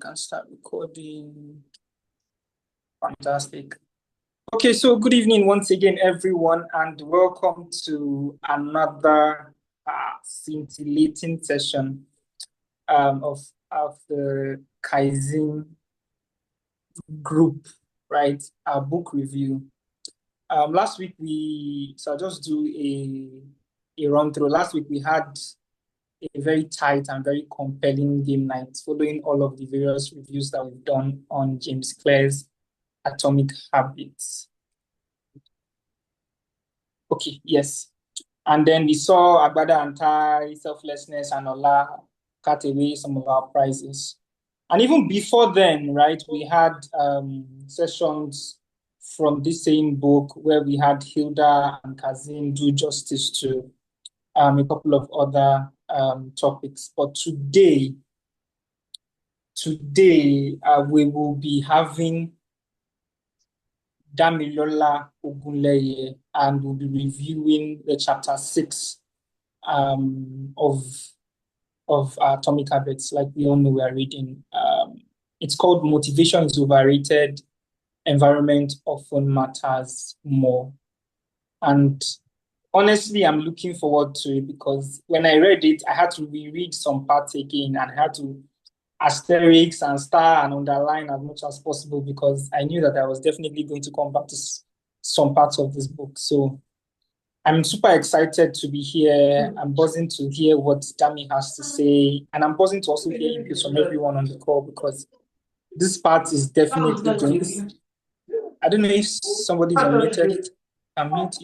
can start recording. Fantastic. Okay, so good evening once again, everyone, and welcome to another scintillating session of the Kaizen group, right? Our book review. Last week I'll just do a run through. Last week we had a very tight and very compelling game night following all of the various reviews that we've done on James Clear's Atomic Habits. Okay, yes. And then we saw Agbada Antai, Selflessness, and Ola cut away some of our prizes. And even before then, right, we had sessions from this same book where we had Hilda and Kazim do justice to a couple of other topics. But today we will be having Damilola Ogunleye, and we'll be reviewing the chapter 6 of Atomic Habits. Like we all know, we are reading. It's called Motivation is Overrated, Environment Often Matters More. And honestly, I'm looking forward to it because when I read it, I had to reread some parts again and I had to asterisk and star and underline as much as possible because I knew that I was definitely going to come back to some parts of this book. So I'm super excited to be here. I'm buzzing to hear what Dami has to say, and I'm buzzing to also hear inputs from everyone on the call because this part is definitely going. I don't know if somebody's unmuted. Unmute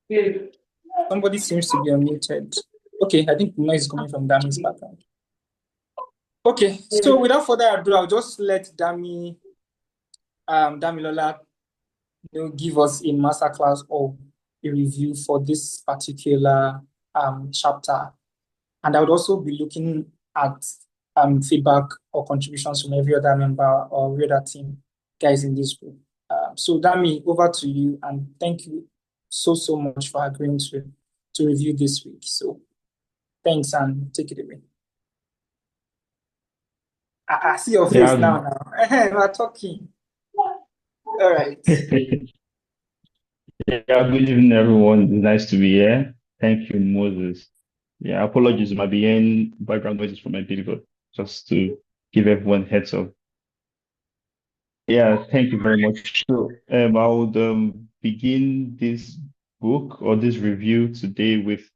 if somebody seems to be unmuted. Okay, I think the noise is coming from Dami's background. Okay, so without further ado, I'll just let Damilola, give us a masterclass or a review for this particular chapter. And I would also be looking at feedback or contributions from every other member or every other team guys in this group. So Dami, over to you, and thank you so much for agreeing to review this week. So thanks, and take it away. I see your face now. We're talking. All right. Yeah, good evening, everyone. It's nice to be here. Thank you, Moses. Yeah, apologies, might be any background noises from my baby, but just to give everyone heads up. Yeah, thank you very much. So, I would begin this book or this review today with,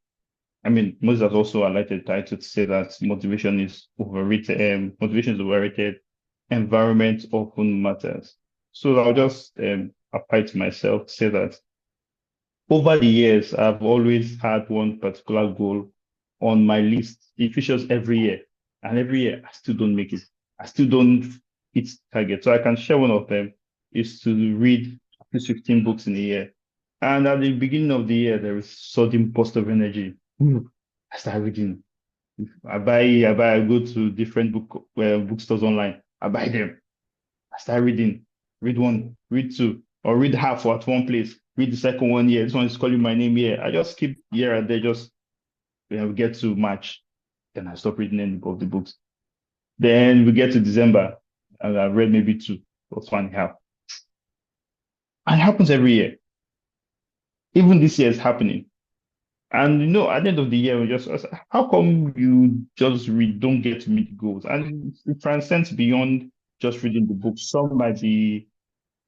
Moses has also highlighted the title to say that motivation is overrated. Motivation is overrated. Environment often matters. So I'll just apply to myself to say that over the years, I've always had one particular goal on my list. It features every year, and every year I still don't make it. I still don't hit target. So I can share one of them is to read at least 15 books in a year. And at the beginning of the year, there is sudden burst of energy. I start reading. I go to different bookstores online. I buy them. I start reading. Read one, read two, or read half at one place. Read the second one here. This one is calling my name here. I just keep here and there, just when we get to March, then I stop reading any of the books. Then we get to December, and I've read maybe two or one and a half. And it happens every year. Even this year is happening. And at the end of the year, we just ask, how come you just don't get to meet goals? And it transcends beyond just reading the book. Some might be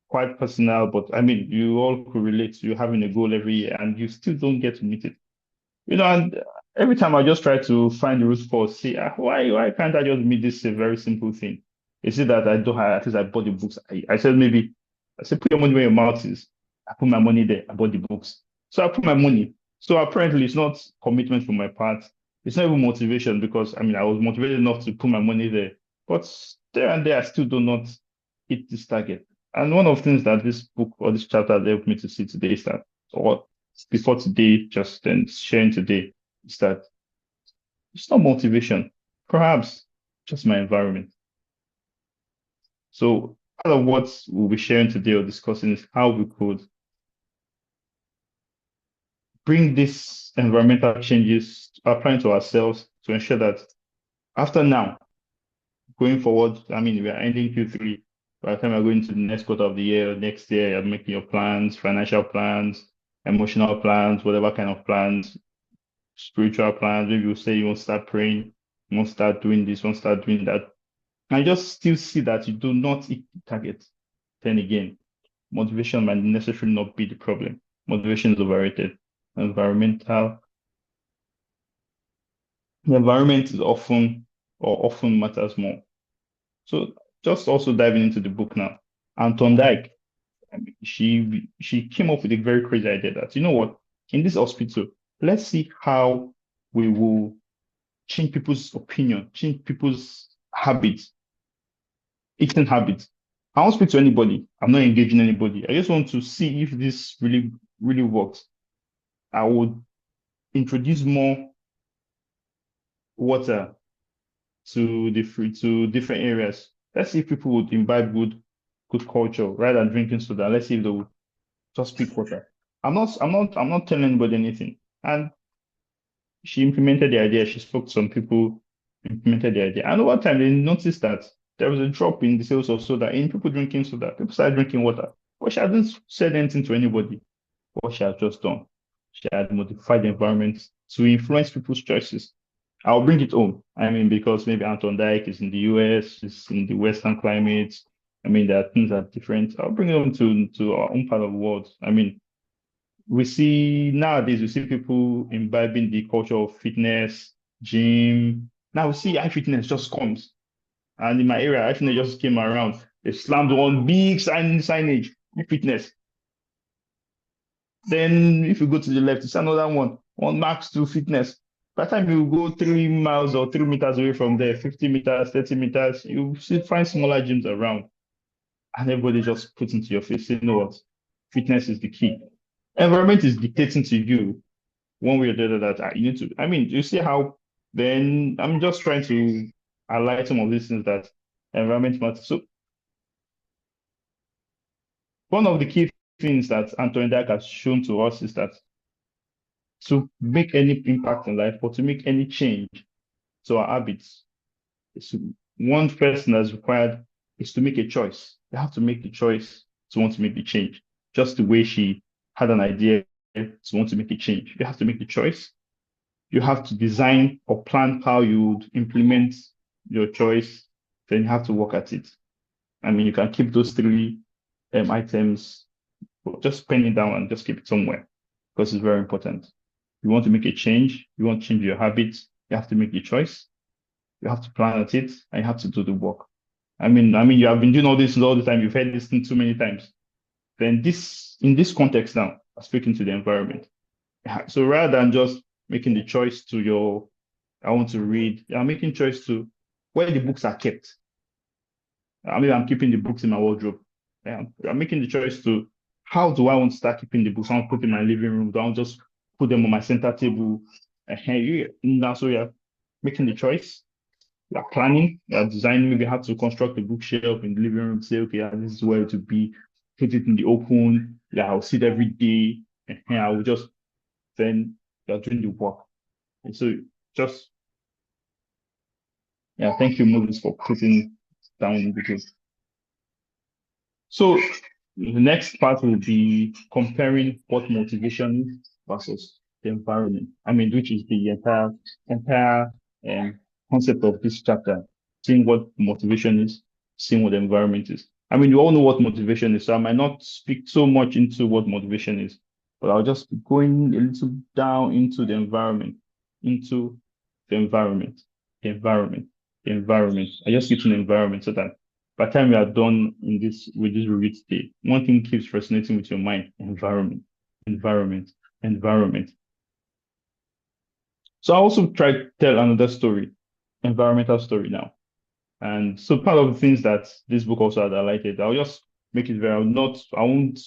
quite personal, but you all could relate to you having a goal every year and you still don't get to meet it. And every time I just try to find the root cause, see why can't I just meet this a very simple thing? Is it that I don't have, at least I bought the books? I said put your money where your mouth is. I put my money there, I bought the books. So I put my money. So apparently it's not commitment from my part. It's not even motivation because I was motivated enough to put my money there. But there and there I still do not hit this target. And one of the things that this book or this chapter helped me to see today is that, or before today, just then sharing today, is that it's not motivation, perhaps just my environment. So part of what we'll be sharing today or discussing is how we could bring these environmental changes applying to ourselves to ensure that after now, going forward, I mean, we are ending Q3. By the time we're going to the next quarter of the year, next year, you're making your plans, financial plans, emotional plans, whatever kind of plans, spiritual plans. Maybe you say you want to start praying, you want to start doing this, you want to start doing that. And you just still see that you do not hit the target. Then again, motivation might necessarily not be the problem. Motivation is overrated. Environmental, the environment is often matters more. So just also diving into the book now. Anton Dyke, I mean, she came up with a very crazy idea that, you know what, in this hospital, let's see how we will change people's opinion, change people's habits, eating habits. I won't speak to anybody. I'm not engaging anybody. I just want to see if this really, really works. I would introduce more water to different areas. Let's see if people would imbibe good culture rather than drinking soda. Let's see if they would just pick water. I'm not telling anybody anything. And she implemented the idea. She spoke to some people, implemented the idea. And over time, they noticed that there was a drop in the sales of soda, in people drinking soda. People started drinking water. But she hadn't said anything to anybody. What she had just done. She had modified the environment to influence people's choices. I'll bring it home. I mean, because maybe Anton Dyke is in the US, is in the Western climate. I mean, there are things that are different. I'll bring it home to our own part of the world. I mean, we see people imbibing the culture of fitness, gym. Now we see high fitness just comes. And in my area, high fitness just came around. They slammed one big signage, fitness. Then if you go to the left, it's another one max to fitness. By the time you go 3 miles or 3 meters away from there, 50 meters, 30 meters, you still find smaller gyms around. And everybody just puts into your face, you know what? Fitness is the key. Environment is dictating to you one way or the other that you need to. I mean, you see how then I'm just trying to highlight some of these things that environment matters. So one of the key things that Anthony Dyck has shown to us is that to make any impact in life or to make any change to our habits, one person that's required is to make a choice. You have to make the choice to want to make the change. Just the way she had an idea to want to make a change. You have to make the choice. You have to design or plan how you would implement your choice. Then you have to work at it. I mean, you can keep those three items, just pen it down and just keep it somewhere because it's very important. You want to make a change, you want to change your habits, you have to make the choice, you have to plan at it, and you have to do the work. I mean, you have been doing all this all the time, you've heard this thing too many times. Then in this context now, I'm speaking to the environment. So rather than just making the choice to I want to read, I'm making choice to where the books are kept. I mean, I'm keeping the books in my wardrobe. I'm making the choice to how do I want to start keeping the books? I want to put in my living room. Do I want to just put them on my center table? So you're making the choice. You're planning. You're designing. Maybe you have to construct a bookshelf in the living room. Say, okay, this is where to be. Put it in the open. Yeah, I'll sit every day. And I will just then you're doing the work. And so just thank you, Moses, for putting down the group. So the next part will be comparing what motivation is versus the environment. I mean, which is the entire concept of this chapter. Seeing what motivation is, seeing what the environment is. I mean, you all know what motivation is, so I might not speak so much into what motivation is, but I'll just be going a little down into the environment, into the environment, the environment, the environment. I just get to the environment so that by the time we are done with this review today, one thing keeps resonating with your mind: environment, environment, environment. So I also try to tell another story, environmental story now. And so part of the things that this book also had highlighted, I'll just make it very, I won't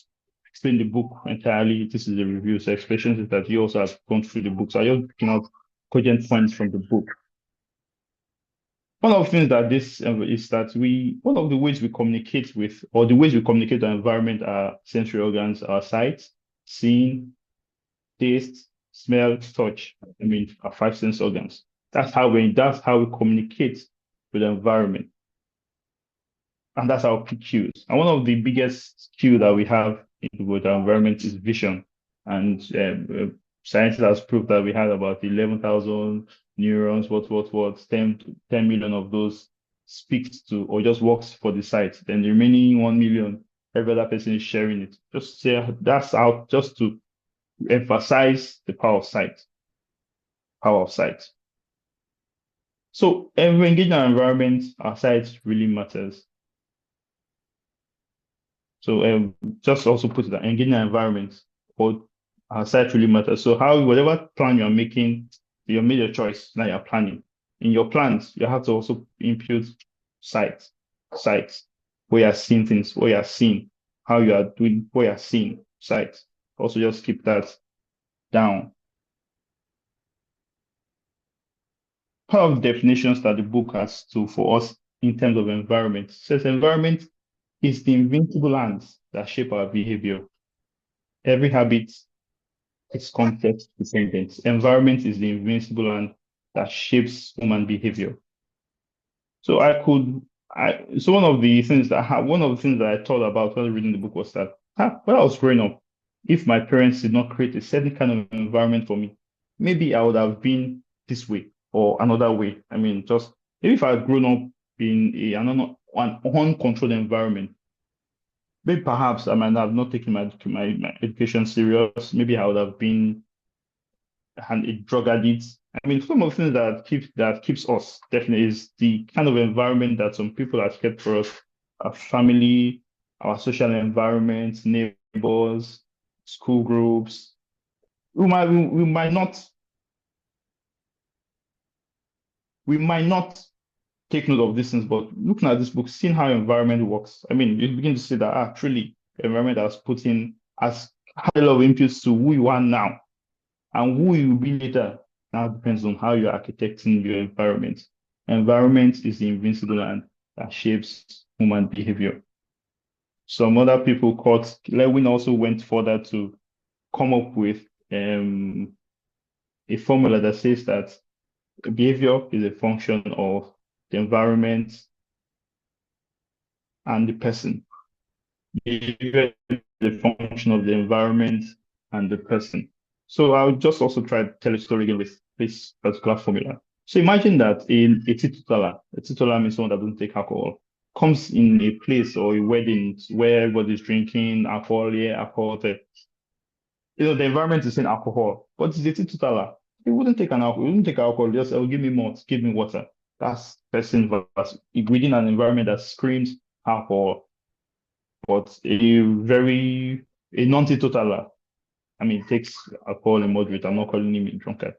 explain the book entirely. This is a review, so explanations is that you also have gone through the book. So I just picking out cogent points from the book. One of the things that this is that one of the ways we communicate with, or the ways we communicate our environment are sensory organs, our sight, seeing, taste, smell, touch. I mean, our five sense organs. That's how we communicate with the environment. and that's our PQs. And one of the biggest Q that we have with our environment is vision. And science has proved that we had about 11,000 neurons, 10 million of those speaks to or just works for the site. Then the remaining 1 million, every other person is sharing it. Just say that's out just to emphasize the power of sight. Power of sight. So when we engage in our environment, our sight really matters. So just also put it that engaging our environment or our site really matters. So how whatever plan you're making, you made your choice, now you're planning. In your plans, you have to also input sites, sites, where you're seeing things, where you're seeing, how you are doing, where you're seeing sites. Also just keep that down. Part of the definitions that the book has to for us in terms of environment says environment is the invincible hands that shape our behavior. Every habit is context dependent. Environment is the invincible hand that shapes human behavior. So one of the things that I thought about while reading the book was that when I was growing up, if my parents did not create a certain kind of environment for me, maybe I would have been this way or another way. I mean, just maybe if I had grown up in an uncontrolled environment, maybe perhaps I might have not taken my education serious. Maybe I would have been a drug addict. I mean, some of the things that keeps us definitely is the kind of environment that some people have kept for us, our family, our social environment, neighbors, school groups. We might not take note of these things, but looking at this book, seeing how environment works, I mean, you begin to see that truly, the environment has high level of inputs to who you are now and who you will be later. Now depends on how you're architecting your environment. Environment is the invincible hand that shapes human behavior. Some other people Lewin also went further to come up with a formula that says that behavior is a function of the environment and the person. Behavior is a function of the environment and the person. So I'll just also try to tell a story again with this particular formula. So imagine that a teetotaler means someone that doesn't take alcohol, comes in a place or a wedding where everybody's drinking alcohol, yeah, alcohol there. The environment is saying alcohol, but it's a teetotaler. He wouldn't take alcohol, just give me more, give me water. That's person within an environment that screams alcohol, but a non-teetotaler, I mean, takes alcohol in moderate. I'm not calling him a drunkard.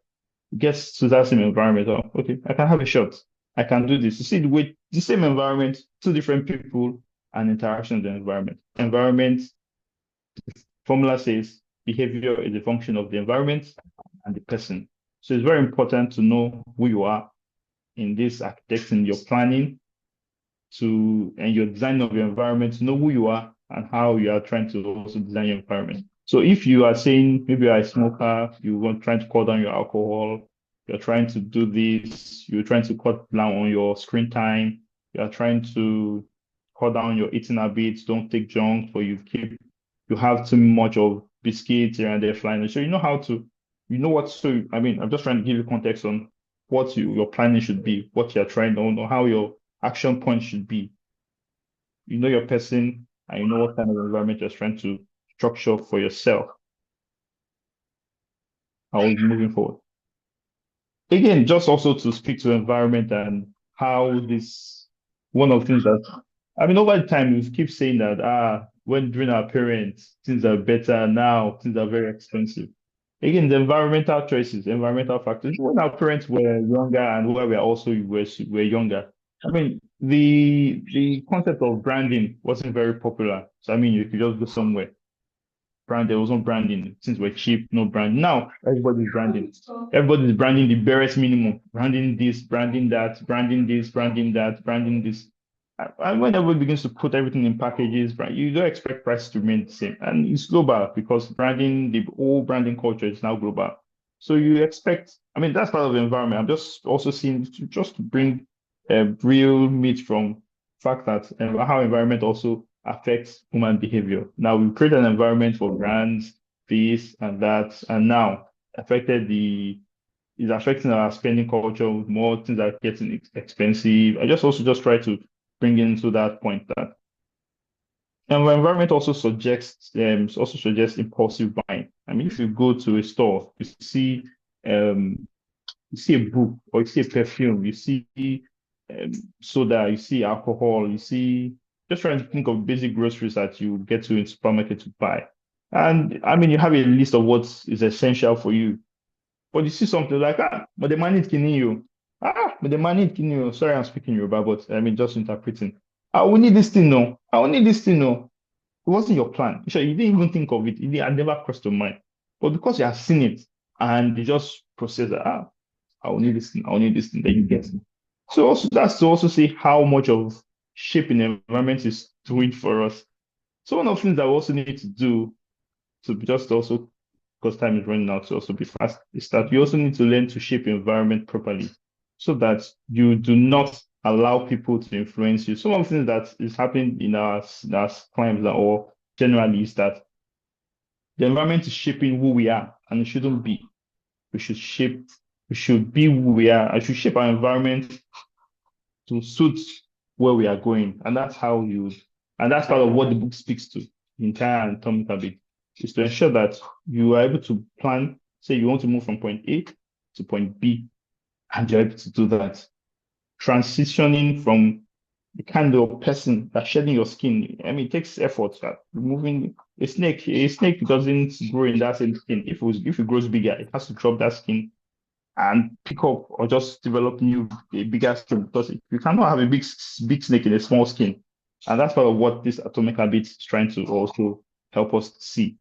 Gets to that same environment. Oh, okay, I can have a shot. I can do this. You see the same environment, two different people, and interaction in the environment. Environment formula says behavior is a function of the environment and the person. So it's very important to know who you are in this architecting your planning and your design of your environment, to know who you are and how you are trying to also design your environment. So if you are saying maybe you're a smoker, you want trying to cut down your alcohol, you're trying to do this, you're trying to cut down on your screen time, you're trying to cut down your eating habits, don't take junk, or you have too much of biscuits here and there flying. So you know what, so I mean, I'm just trying to give you context on what your planning should be, what you're trying to know, how your action point should be. You know your person and you know what kind of environment you're trying to structure for yourself. How is moving forward. Again, just also to speak to environment and how this one of the things that I mean over time we keep saying that when during our parents things are better, now things are very expensive. Again, the environmental choices, environmental factors. When our parents were younger and where we are also were younger, I mean, the concept of branding wasn't very popular. So I mean, you could just go somewhere. There was no branding since we're cheap, no brand. Now everybody's branding. Everybody's branding the barest minimum, branding this, branding that, branding this, branding that, branding this. And when everybody begins to put everything in packages, you don't expect prices to remain the same. And it's global because the whole branding culture is now global. So you expect, I mean, that's part of the environment. I'm just also seeing just to bring real meat from fact that how environment also affects human behavior. Now we create an environment for brands, this and that, and now affected the is affecting our spending culture. More things are getting expensive. I just also just try to bring into that point that our environment also suggests impulsive buying. I mean, if you go to a store, um you see a book or you see a perfume, you see um, soda, you see alcohol, you see just trying to think of basic groceries that you get to in supermarket to buy. And I mean, you have a list of what is essential for you, but you see something like, but the money is killing you. But the money is killing you. Sorry, I'm speaking Yoruba, but I mean, just interpreting. We need this thing, no. I will need this thing, no. It wasn't your plan. Sure, you didn't even think of it. It never crossed your mind. But because you have seen it and you just process that, I will need this thing, I will need this thing, then you get it. So also that's to also see how much of shaping the environment is doing for us. So one of the things that we also need to do to just also, because time is running out to also be fast, is that you also need to learn to shape your environment properly so that you do not allow people to influence you. Some of the things that is happening in our climes or generally is that the environment is shaping who we are and it shouldn't be. We should shape, we should be who we are. I should shape our environment to suit where we are going. And that's part of what the book speaks to, the entire atomic habit, is to ensure that you are able to plan, say you want to move from point A to point B, and you're able to do that. Transitioning from the kind of person that's shedding your skin. I mean, it takes effort that removing a snake doesn't grow in that same skin. If it grows bigger, it has to drop that skin and pick up or just develop a bigger skin because you cannot have a big snake in a small skin. And that's part of what this atomic habit is trying to also help us see.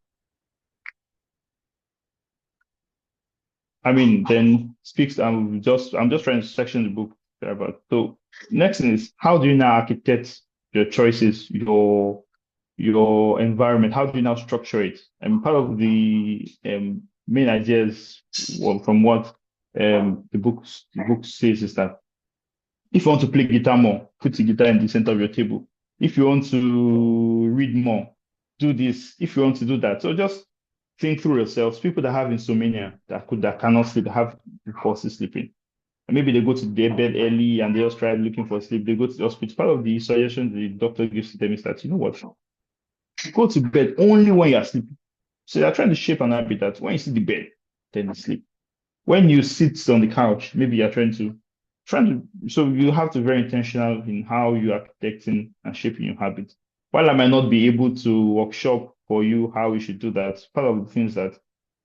I mean, then speaks. I'm just trying to section the book there, but so next thing is how do you now architect your choices, your environment? How do you now structure it? And part of the main ideas from what the book says is that if you want to play guitar more, put the guitar in the center of your table. If you want to read more, do this. If you want to do that, so just think through yourselves. People that have insomnia that cannot sleep, that have difficulty sleeping. And maybe they go to their bed early and they just try looking for sleep. They go to the hospital. Part of the suggestion the doctor gives to them is that you know what, go to bed only when you are sleeping. So they're trying to shape an habit that when you see the bed, then you sleep. When you sit on the couch, maybe you're so you have to be very intentional in how you are architecting and shaping your habits. While I might not be able to workshop for you how you should do that, part of the things that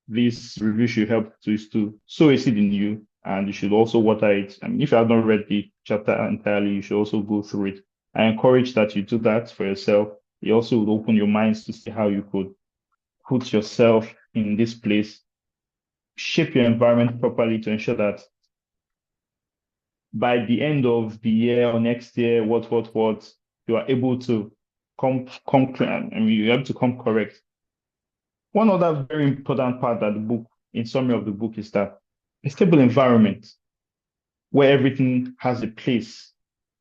this review should help to is to sow a seed in you and you should also water it. I mean, if you have not read the chapter entirely, you should also go through it. I encourage that you do that for yourself. It also would open your minds to see how you could put yourself in this place, shape your environment properly to ensure that by the end of the year or next year, what, you are able to come clear. I mean, you're able to come correct. One other very important part that the book, in summary of the book, is that a stable environment where everything has a place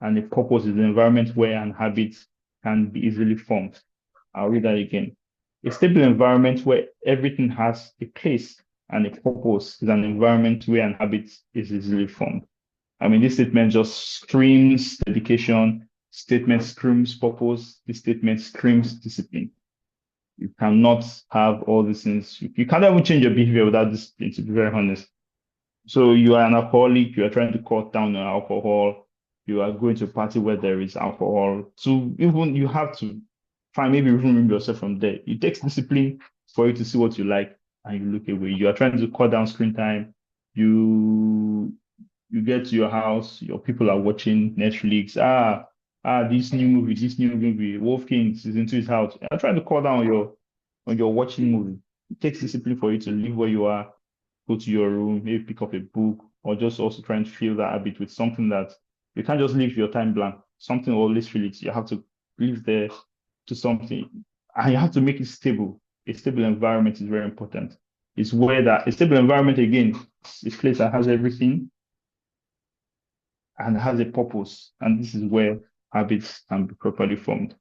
and a purpose is an environment where an habit can be easily formed. I'll read that again. A stable environment where everything has a place and a purpose is an environment where an habit is easily formed. I mean, this statement just screams dedication. Statement screams purpose. This statement screams discipline. You cannot have all these things. You can't even change your behavior without discipline, to be very honest. So you are an alcoholic, you are trying to cut down on alcohol, you are going to a party where there is alcohol. So even you have to find maybe even remove yourself from there. It takes discipline for you to see what you like and you look away. You are trying to cut down screen time. You get to your house, your people are watching Netflix. This new movie, Wolf King is into his house. I'm trying to cut down on your watching movie. It takes discipline for you to leave where you are, go to your room, maybe pick up a book, or just also try and fill that habit with something that you can't just leave your time blank. Something always fill it. You have to leave there to something, and you have to make it stable. A stable environment is very important. It's where that a stable environment again is a place that has everything and has a purpose. And this is where habits can be properly formed.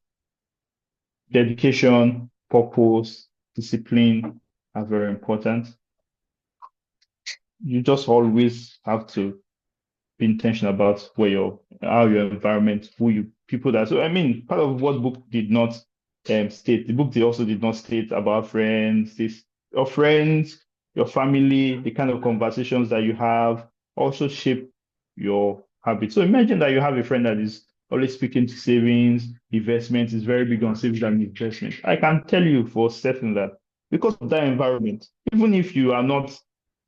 Dedication, purpose, discipline are very important. You just always have to be intentional about how your environment, who you people that. So I mean, part of what book did not state, the book also did not state about friends, your friends, your family, the kind of conversations that you have also shape your habits. So imagine that you have a friend that is always speaking to savings, investment, is very big on savings and investment. I can tell you for certain that because of that environment, even if you are not,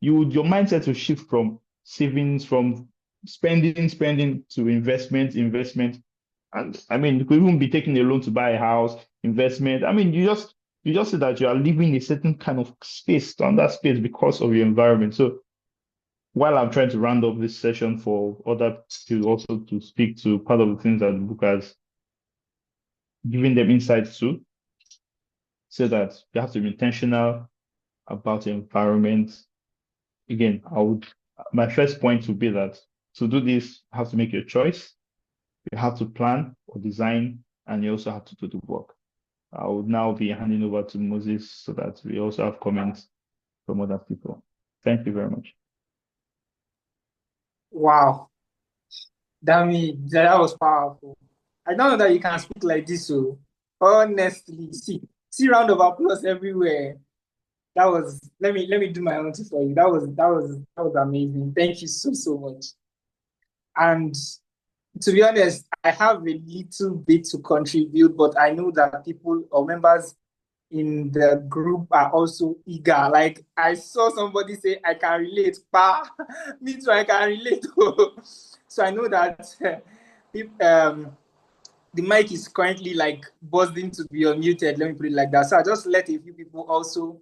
your mindset will shift from savings, from spending to investment. And I mean, you could even be taking a loan to buy a house, investment. I mean, you just see that you are living a certain kind of space, standard space because of your environment. So while I'm trying to round up this session for other to also to speak to part of the things that the book has given them insights to, so that you have to be intentional about the environment. Again, my first point would be that to do this, you have to make your choice. You have to plan or design, and you also have to do the work. I would now be handing over to Moses so that we also have comments from other people. Thank you very much. Wow, that was powerful. I don't know that you can speak like this, so honestly, see round of applause everywhere. That was let me do my own thing for you. That was amazing. Thank you so much. And to be honest, I have a little bit to contribute, but I know that people or members in the group are also eager. Like I saw somebody say, I can relate. Pa, me too, I can relate. So I know that if, the mic is currently like buzzing to be unmuted. Let me put it like that. So I just let a few people also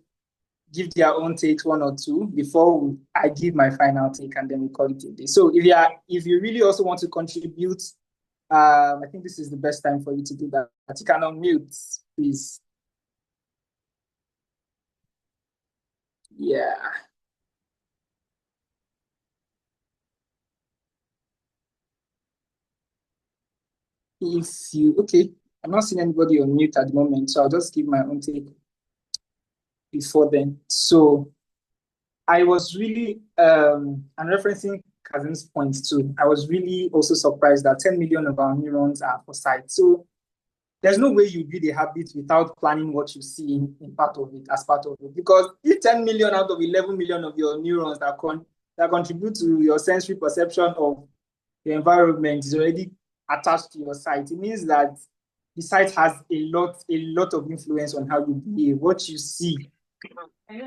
give their own takes, one or two, before I give my final take, and then we call it a day. So if you really also want to contribute, I think this is the best time for you to do that. You can unmute, please. Yeah. If you okay, I'm not seeing anybody on mute at the moment, so I'll just give my own take before then. So I was really I'm referencing Kazim's points too. I was really also surprised that 10 million of our neurons are for sight. So there's no way you build a habit without planning what you see in part of it, as part of it. Because if 10 million out of 11 million of your neurons that contribute to your sensory perception of the environment is already attached to your sight, it means that the sight has a lot of influence on how you behave, what you see. I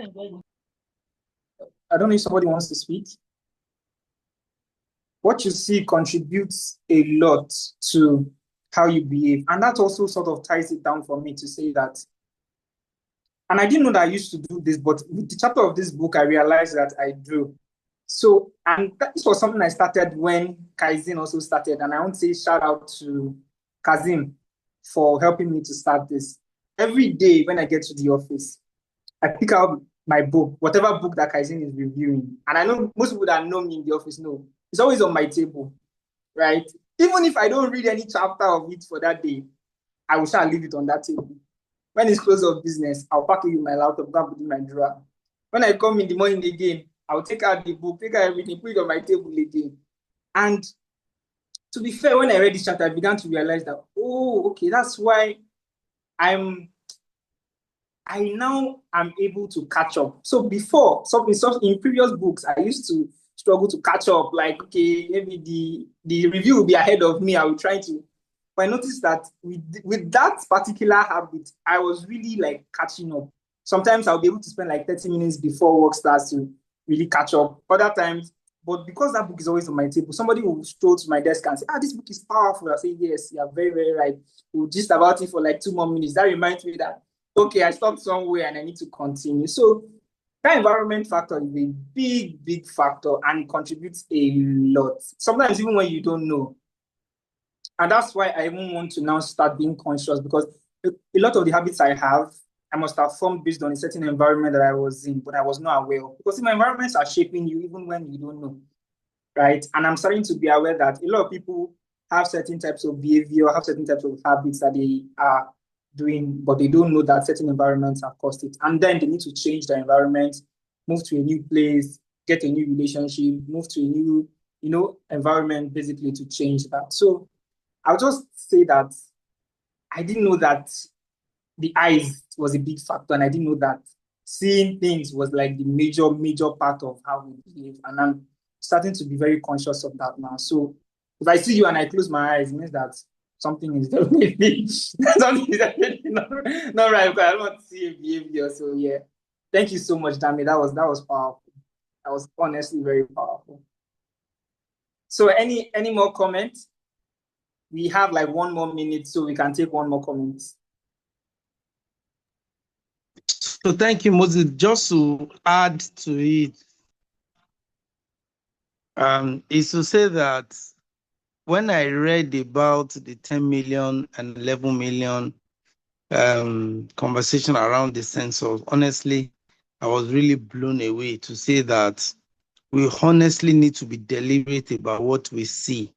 don't know if somebody wants to speak. What you see contributes a lot to how you behave. And that also sort of ties it down for me to say that. And I didn't know that I used to do this, but with the chapter of this book, I realized that I do. So, and this was something I started when Kaizen also started. And I want to say shout out to Kazim for helping me to start this. Every day when I get to the office, I pick out my book, whatever book that Kaizen is reviewing. And I know most people that know me in the office know it's always on my table, right? Even if I don't read any chapter of it for that day, I will shall leave it on that table. When it's close of business, I'll pack it in my laptop, go and put it in my drawer. When I come in the morning again, I'll take out the book, take out everything, put it on my table again. And to be fair, when I read this chapter, I began to realize that, oh, okay, that's why I now am able to catch up. So before, in previous books, I used to struggle to catch up. Like, okay, maybe the review will be ahead of me. I will try to. But I noticed that with that particular habit, I was really like catching up. Sometimes I'll be able to spend like 30 minutes before work starts to really catch up. Other times, but because that book is always on my table, somebody will stroll to my desk and say, this book is powerful. I say, yes, you're very, very right. We'll gist about it for like 2 more minutes. That reminds me that okay, I stopped somewhere and I need to continue. So that environment factor is a big, big factor and it contributes a lot. Sometimes even when you don't know. And that's why I even want to now start being conscious because a lot of the habits I have, I must have formed based on a certain environment that I was in, but I was not aware of. Because my environments are shaping you even when you don't know, right? And I'm starting to be aware that a lot of people have certain types of behavior, have certain types of habits that they are doing, but they don't know that certain environments have caused it. And then they need to change the environment, move to a new place, get a new relationship, move to a new, environment basically to change that. So I'll just say that I didn't know that the eyes was a big factor, and I didn't know that seeing things was like the major part of how we behave. And I'm starting to be very conscious of that now. So if I see you and I close my eyes, it means that something is definitely not right, because I don't want to see a behavior. So yeah. Thank you so much, Dami. That was powerful. That was honestly very powerful. So any more comments? We have like 1 more minute, so we can take one more comment. So thank you, Moses. Just to add to it, is to say that when I read about the 10 million and 11 million conversation around the census, honestly, I was really blown away to say that we honestly need to be deliberate about what we see.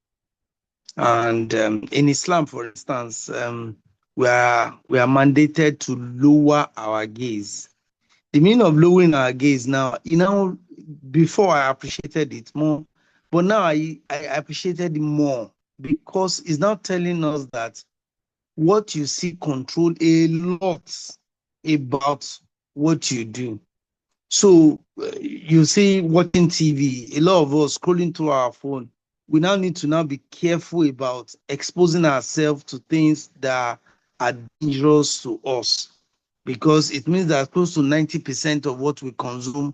And in Islam, for instance, we are mandated to lower our gaze. The meaning of lowering our gaze now, before I appreciated it more, but now I appreciated it more because it's now telling us that what you see control a lot about what you do. So you see watching TV, a lot of us scrolling through our phone, we now need to now be careful about exposing ourselves to things that are dangerous to us, because it means that close to 90% of what we consume,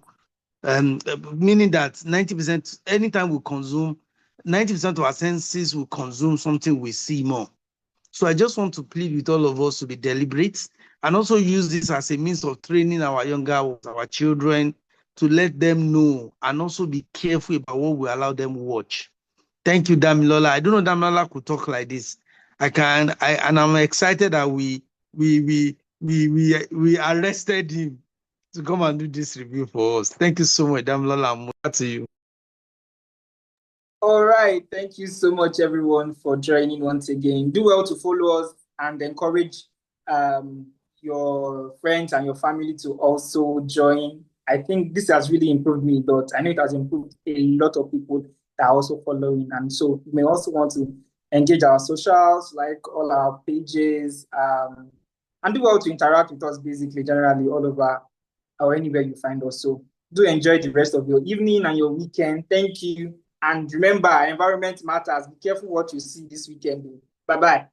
meaning that 90%, anytime we consume, 90% of our senses will consume something we see more. So I just want to plead with all of us to be deliberate and also use this as a means of training our younger ones, our children, to let them know and also be careful about what we allow them watch. Thank you, Damilola. I don't know Damilola could talk like this. And I'm excited that we arrested him to come and do this review for us. Thank you so much, Damilola. I'm to you. All right. Thank you so much, everyone, for joining once again. Do well to follow us and encourage your friends and your family to also join. I think this has really improved me a lot. I know it has improved a lot of people that are also following. And so you may also want to engage our socials, like all our pages, and do well to interact with us basically, generally, all over or anywhere you find us. So do enjoy the rest of your evening and your weekend. Thank you. And remember, environment matters. Be careful what you see this weekend. Bye-bye.